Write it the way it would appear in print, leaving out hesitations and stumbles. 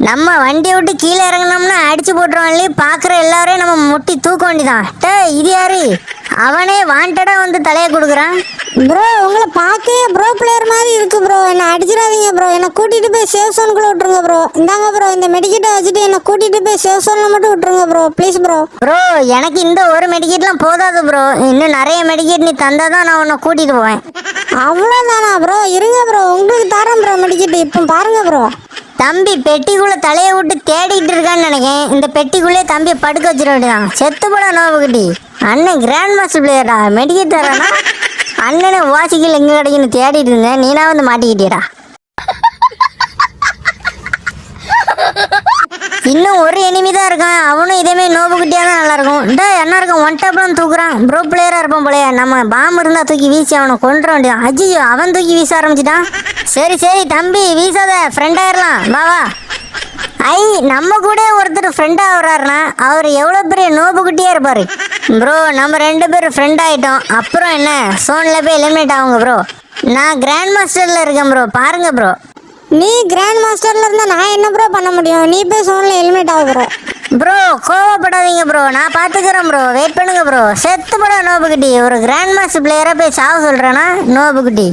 நம்ம வண்டியை விட்டு கீழே இறங்கினோம்னா அடிச்சு போட்டுருவான்ல, பார்க்குற எல்லாரையும் நம்ம முட்டி தூக்க வேண்டிதான். இது யாரு? அவனே வாண்டடா வந்து தலையை கொடுக்குறான். ப்ரோ உங்களை பார்க்கவே ப்ரோ பிளேயர் மாதிரி இருக்கு ப்ரோ. என்னை அடிச்சிடாதீங்க ப்ரோ. என்னை கூட்டிகிட்டு போய் சேவ் சோனுக்குள்ளே விட்டுருங்க ப்ரோ. இந்தாங்க ப்ரோ, இந்த மெடிக்கெட்டை வச்சுட்டு என்னை கூட்டிகிட்டு போய் சேவ் சோனில் மட்டும் விட்டுருங்க ப்ரோ, ப்ளீஸ் ப்ரோ. ப்ரோ எனக்கு இந்த ஒரு மெடிக்கெட்லாம் போதாது ப்ரோ. இன்னும் நிறைய மெடிக்கெட் நீ தந்தால் தான் நான் உன்னை கூட்டிகிட்டு போவேன். அவ்வளோதானா ப்ரோ? இருங்க ப்ரோ, உங்களுக்கு தரேன் ப்ரோ மெடிக்கெட்டு. இப்போ பாருங்க ப்ரோ. தம்பி பெட்டிக்குள்ளே தலையை விட்டு தேடிக்கிட்டு இருக்கான்னு நினைக்கேன். இந்த பெட்டிக்குள்ளே தம்பியை படுக்க வச்சிட வேண்டியதான். செத்து போட நோவுக்குட்டி. அண்ணன் கிராண்ட் மாஸ்டர் பிளேயர்டா, மெடிக்கெட் தரேன்னா அண்ணனை வாசிக்கல எங்கே கிடைக்குன்னு தேடிட்டு இருந்தேன். நீனா வந்து மாட்டிக்கிட்டியடா. இன்னும் ஒரு எனிமி தான் இருக்கான். அவனும் இதேமாரி நோவுக்குட்டியாக தான் நல்லாயிருக்கும். என்ன இருக்கும், ஒன் டேப்லாம் தூக்குறான். ப்ரோ பிளேயராக இருப்பான் போலையா. நம்ம பாம்பு இருந்தால் தூக்கி வீசி அவனை கொண்டுற வேண்டியதான். அஜியோ அவன் தூக்கி வீச ஆரம்பிச்சிட்டான். சரி தம்பி வீசாத, ஃப்ரெண்ட் ஆயிடலாம், வா. ஐ நம்ம கூட ஒருத்தர் ஃப்ரெண்டாக வர்றாருனா அவர் எவ்வளோ பெரிய நோபுக்குட்டியாக இருப்பார். ப்ரோ நம்ம 2 பேரும் ஃப்ரெண்ட் ஆகிட்டோம். அப்புறம் என்ன, சோனில் போய் எலிமினேட் ஆகுங்க ப்ரோ. நான் கிராண்ட் மாஸ்டரில் இருக்கேன் ப்ரோ, பாருங்க ப்ரோ. நீ கிராண்ட் மாஸ்டரில் இருந்தால் நான் என்ன ப்ரோ பண்ண முடியும்? நீ போய் சோனில் எலிமினேட் ஆக ப்ரோ. ப்ரோ கோவப்படாதீங்க ப்ரோ, நான் பார்த்துக்கிறேன் ப்ரோ, வெயிட் பண்ணுங்க ப்ரோ. செத்து போட நோபுக்குட்டி. ஒரு கிராண்ட் மாஸ்டர் பிளேயராக போய் சாவ சொல்கிறேன்னா நோபுக்குட்டி.